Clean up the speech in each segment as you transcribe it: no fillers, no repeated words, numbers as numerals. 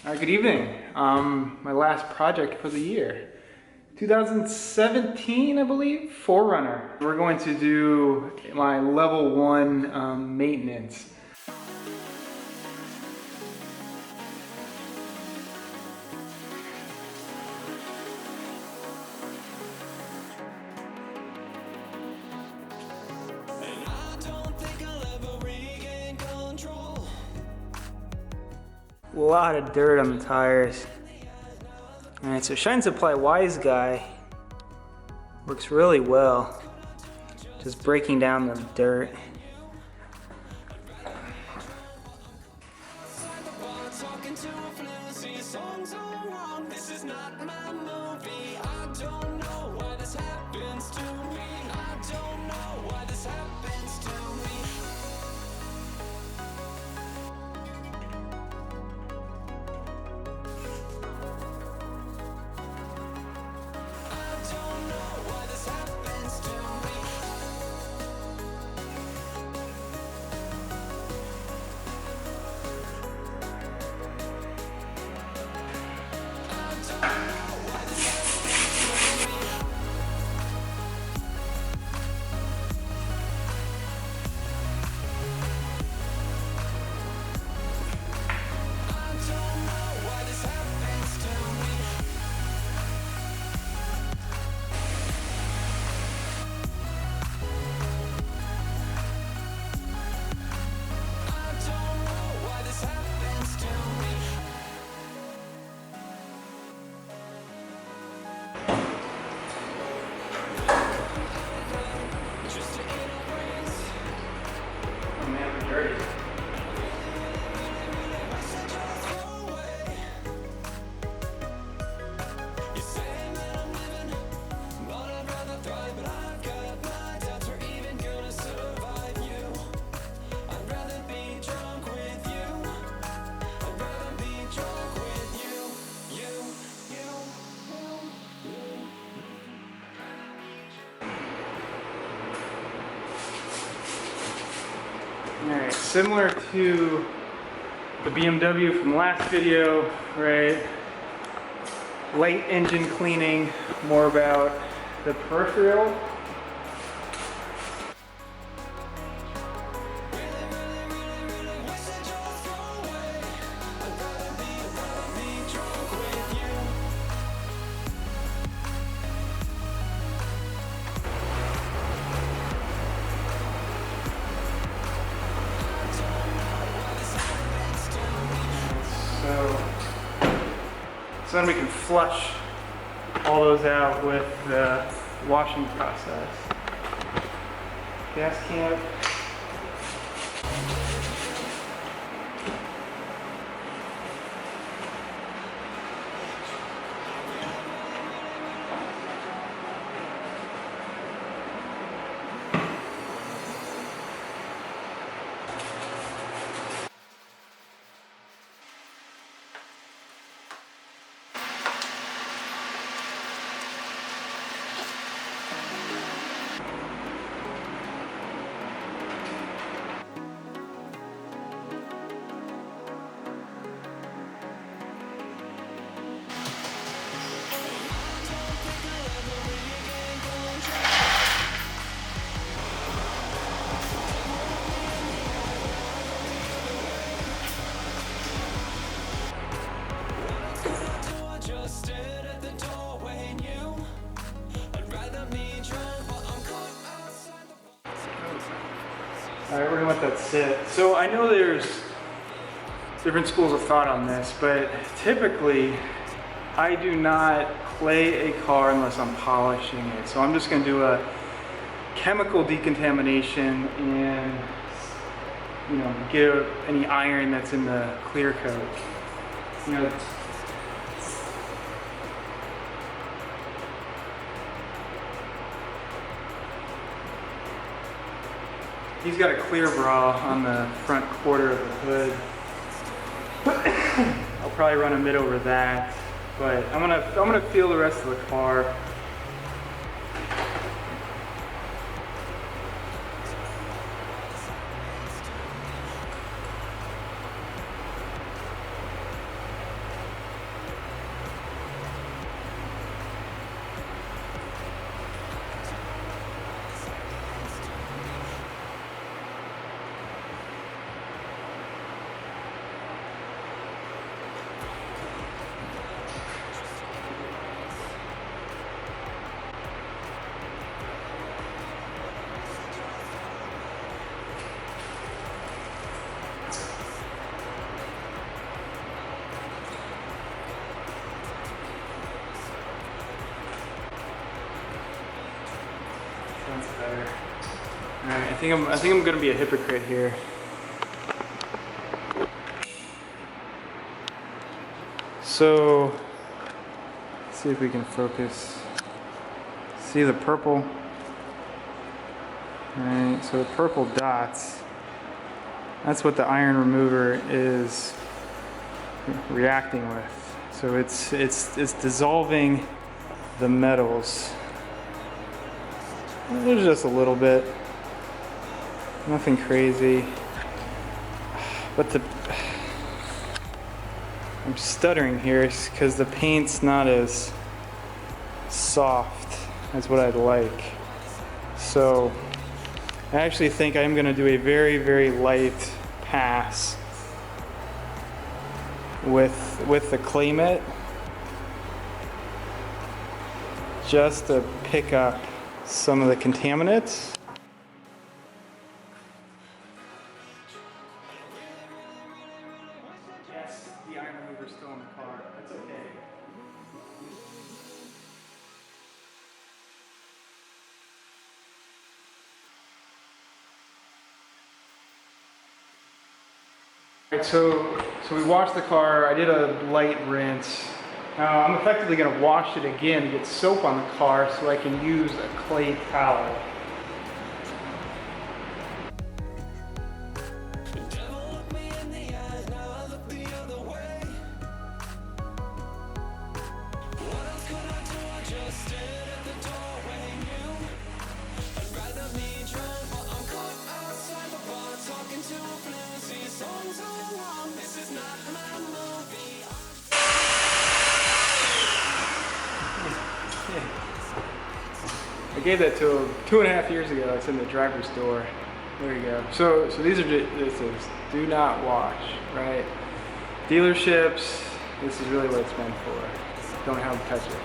Good evening. My last project for the year. 2017, I believe, 4Runner. We're going to do my level 1 maintenance. A lot of dirt on the tires. Alright, so Shine Supply Wise Guy works really well. Just breaking down the dirt. Alright, similar to the BMW from the last video, right? Light engine cleaning, more about the peripheral. So then we can flush all those out with the washing process. Gas can. Alright, we're gonna let that sit. So I know there's different schools of thought on this, but typically I do not clay a car unless I'm polishing it. So I'm just gonna do a chemical decontamination and, you know, get any iron that's in the clear coat. You know, he's got a clear bra on the front quarter of the hood. I'll probably run a mitt over that, but I'm gonna feel the rest of the car. I think I'm gonna be a hypocrite here. So, let's see if we can focus. See the purple? Alright, so the purple dots, that's what the iron remover is reacting with. So it's dissolving the metals. There's just a little bit. Nothing crazy. But I'm stuttering here because the paint's not as soft as what I'd like. So I actually think I'm going to do a very, very light pass with the clay mitt, just to pick up some of the contaminants. Yes, the iron remover's still in the car. That's okay. Alright, so we washed the car. I did a light rinse. Now I'm effectively going to wash it again to get soap on the car so I can use a clay towel. I gave that to him 2.5 years ago. It's in the driver's door. There you go. So these are this is do not wash, right? Dealerships, this is really what it's meant for. Don't have them touch it.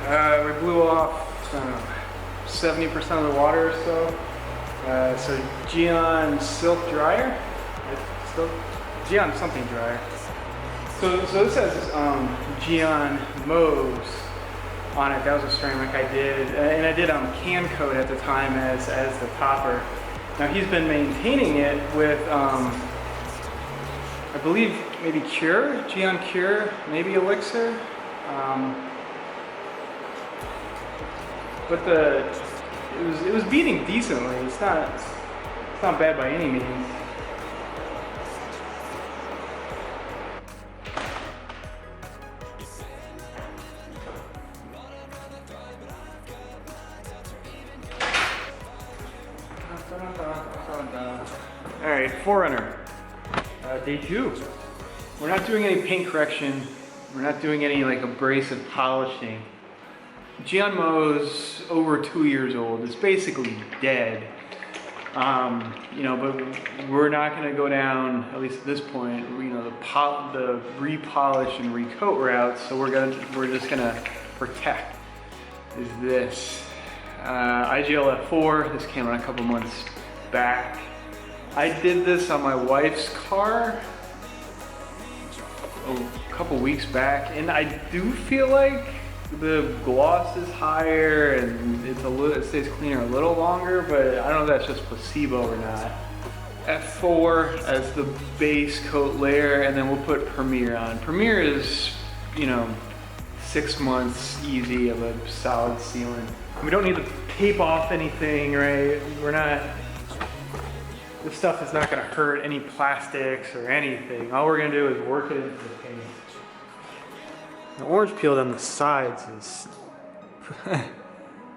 Alright, we blew off, I don't know, 70% of the water or so. So Geon Silk Dryer? Geon something dryer. So this has Geon Mauve on it. That was a ceramic I did. And I did can coat at the time as the topper. Now he's been maintaining it with, I believe maybe Cure, Geon Cure, maybe Elixir. But it was beating decently. It's not bad by any means. All right, 4Runner, day 2. We're not doing any paint correction. We're not doing any like abrasive polishing. Geon Mauve's over 2 years old. It's basically dead. You know, but we're not going to go down, at least at this point, you know, the repolish and recoat route. So we're just gonna protect. Is this IGLF4? This came out a couple months back. I did this on my wife's car a couple weeks back, and I do feel like the gloss is higher and it stays cleaner a little longer, but I don't know if that's just placebo or not. F4 as the base coat layer, and then we'll put Premier on. Premier is, you know, 6 months easy of a solid sealant. We don't need to tape off anything, right? This stuff is not gonna hurt any plastics or anything. All we're gonna do is work it into the paint. The orange peel on the sides is,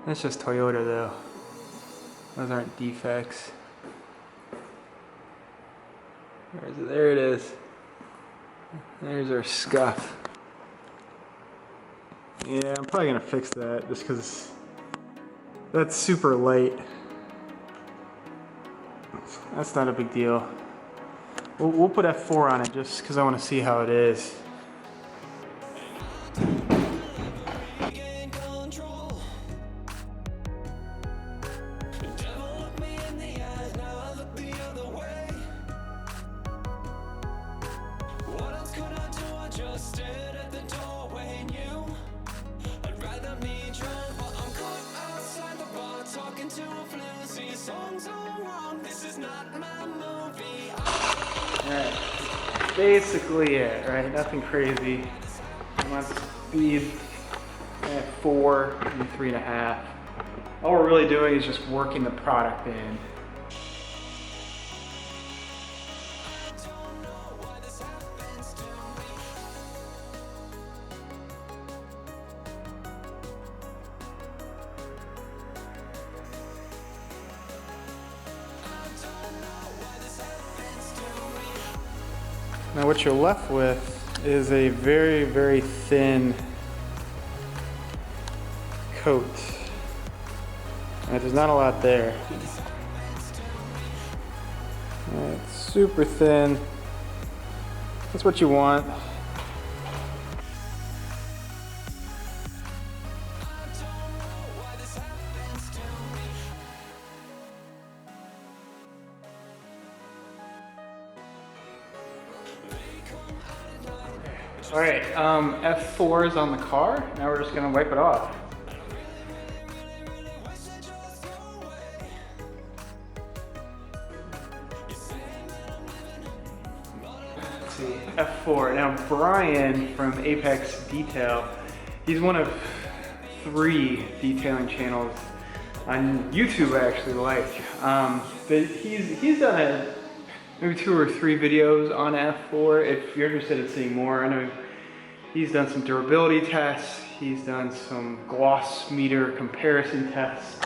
that's just Toyota though. Those aren't defects. There it is. There's our scuff. Yeah, I'm probably gonna fix that just because that's super light. That's not a big deal. We'll put F4 on it just because I want to see how it is. Alright, basically it, right? Nothing crazy. I'm on speed at 4 and 3.5. All we're really doing is just working the product in. Now what you're left with is a very, very thin coat. And there's not a lot there. It's super thin. That's what you want. All right, F4 is on the car. Now we're just gonna wipe it off. Let's see, F4. Now Brian from NC.Detail, he's one of 3 detailing channels on YouTube I actually like. But he's done maybe 2 or 3 videos on F4. If you're interested in seeing more, I know he's done some durability tests. He's done some gloss meter comparison tests.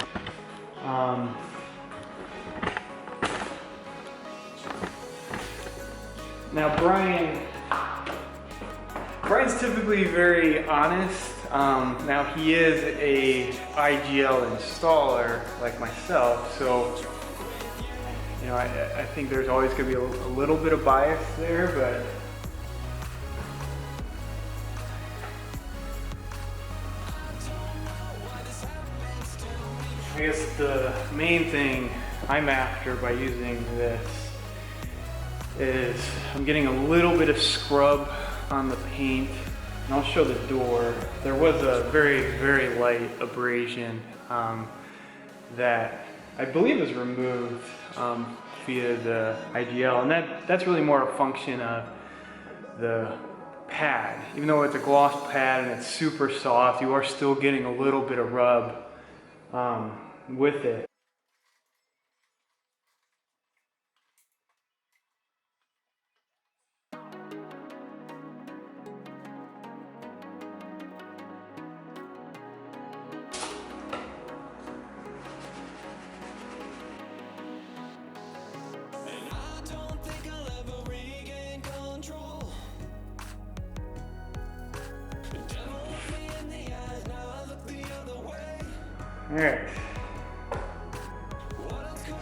Now Brian's typically very honest. Now he is a IGL installer like myself, so you know, I think there's always going to be a little bit of bias there, but I guess the main thing I'm after by using this is I'm getting a little bit of scrub on the paint, and I'll show the door. There was a very, very light abrasion that I believe is removed via the IGL, and that's really more a function of the pad. Even though it's a gloss pad and it's super soft, you are still getting a little bit of rub with it. Alright,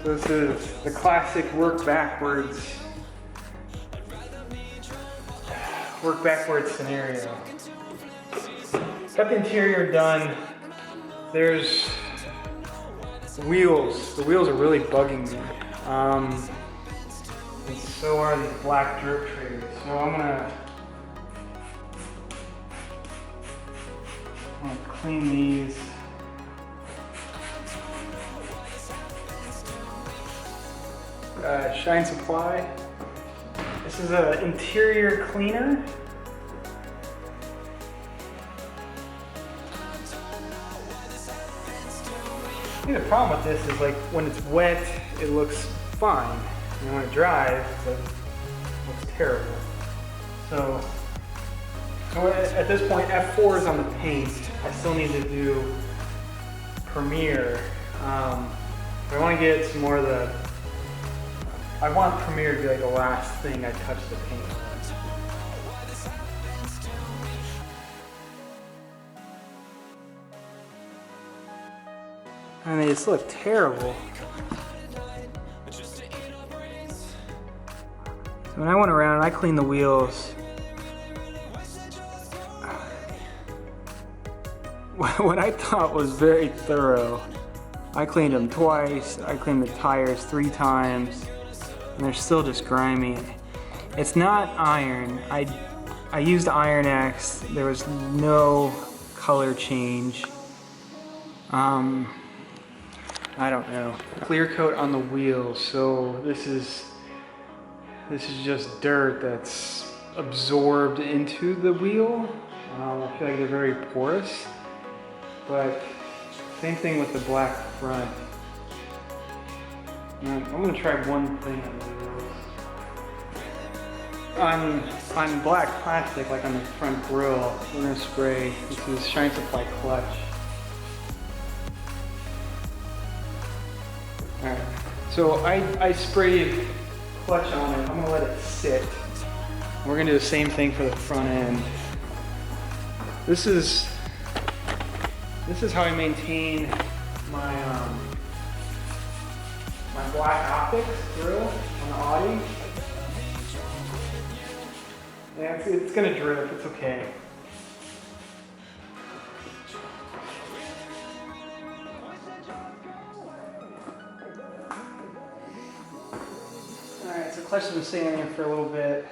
so this is the classic work backwards scenario. Got the interior done. There's wheels. The wheels are really bugging me. And so are these black drip trays. So I'm gonna clean these. Shine Supply. This is an interior cleaner. I think the problem with this is like when it's wet, it looks fine. And when it dries, it looks terrible. So at this point, F4 is on the paint. I still need to do Premier. I want to get some more of the. I want Premier to be like the last thing I touch the paint on. And they just look terrible. So when I went around and I cleaned the wheels, what I thought was very thorough, I cleaned them twice, I cleaned the tires 3 times, and they're still just grimy. It's not iron. I used Iron X. There was no color change. I don't know. Clear coat on the wheels. So this is just dirt that's absorbed into the wheel. I feel like they're very porous, but same thing with the black front. I'm gonna try one thing on the wheels. On black plastic, like on the front grille, we're gonna spray, this is Shine Supply Clutch. Alright, so I sprayed clutch on it. I'm gonna let it sit. We're gonna do the same thing for the front end. This is how I maintain my my black optics grill on the Audi. Yeah, it's gonna drip. It's okay. All right, so clutch has been sitting in there for a little bit.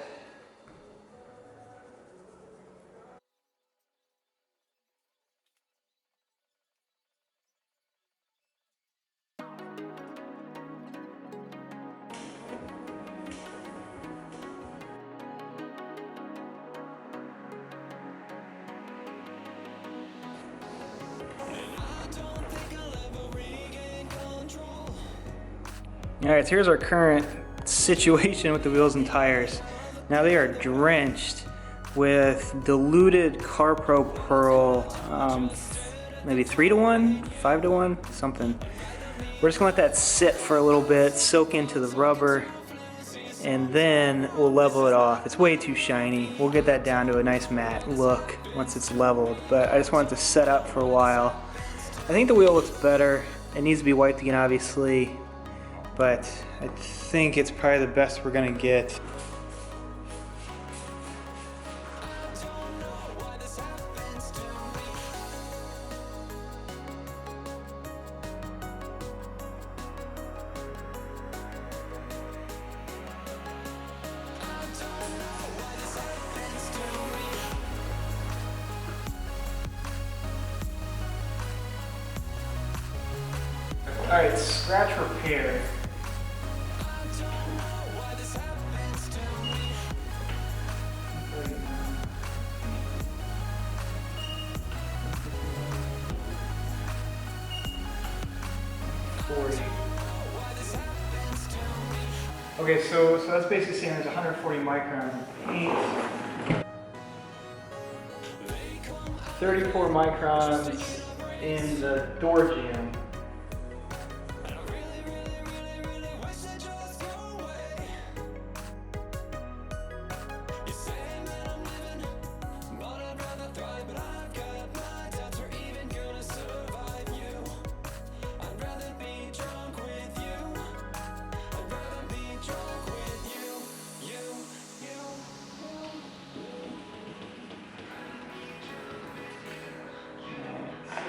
Alright, so here's our current situation with the wheels and tires. Now they are drenched with diluted CarPro Pearl, maybe 3 to 1, 5 to 1, something. We're just gonna let that sit for a little bit, soak into the rubber, and then we'll level it off. It's way too shiny. We'll get that down to a nice matte look once it's leveled, but I just want it to set up for a while. I think the wheel looks better. It needs to be wiped again, obviously, but I think it's probably the best we're gonna get. Alright, scratch repair. Okay, so that's basically saying there's 140 microns of paint, 34 microns in the door jamb.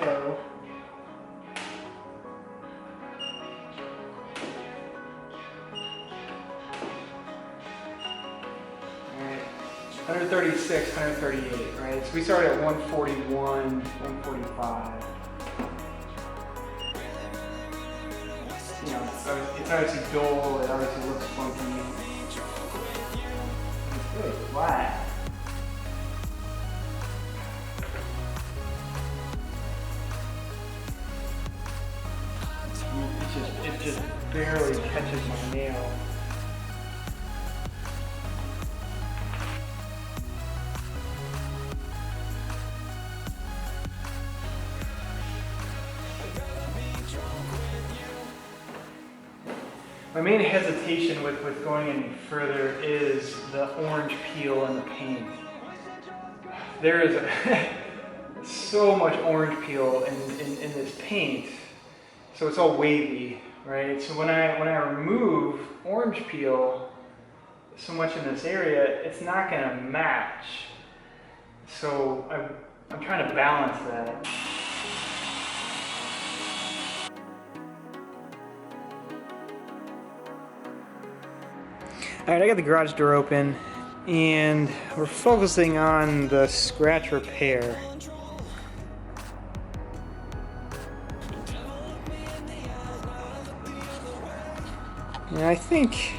So, alright, 136, 138, right? So we started at 141, 145. You know, it's obviously dull, it obviously looks funky. It's really flat. It just barely catches my nail. My main hesitation with going any further is the orange peel in the paint. There is so much orange peel in this paint, so it's all wavy, right? So when I remove orange peel so much in this area, it's not gonna match. So I'm trying to balance that. All right, I got the garage door open. and we're focusing on the scratch repair. And I think,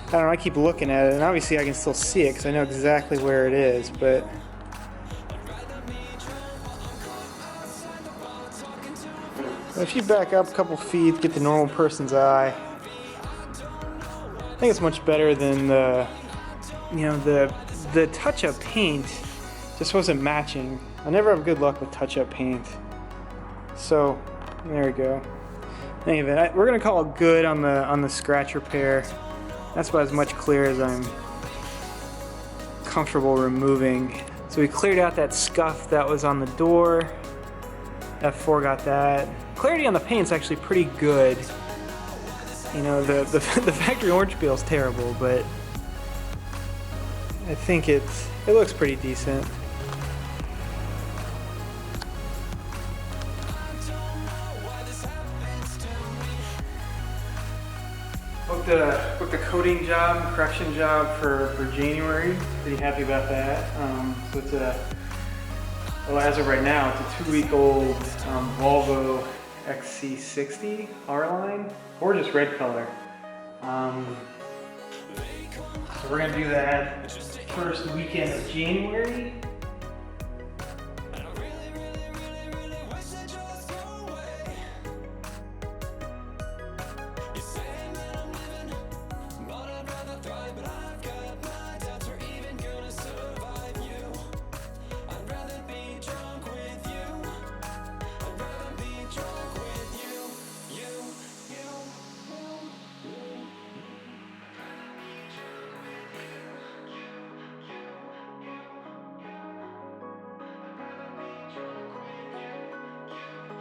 I don't know, I keep looking at it, and obviously I can still see it because I know exactly where it is, but if you back up a couple feet, get the normal person's eye, I think it's much better than the, you know, the touch-up paint just wasn't matching. I never have good luck with touch-up paint. So, there we go. Anyway, we're gonna call it good on the scratch repair. That's about as much clear as I'm comfortable removing. So we cleared out that scuff that was on the door. F4 got that. Clarity on the paint's actually pretty good. You know, the factory orange peel is terrible, but I think it looks pretty decent. Booked a coating job, correction job for January. Pretty happy about that. So it's well, as of right now, it's a 2-week-old Volvo XC60 R-Line. Gorgeous red color. So we're gonna do that first weekend of January.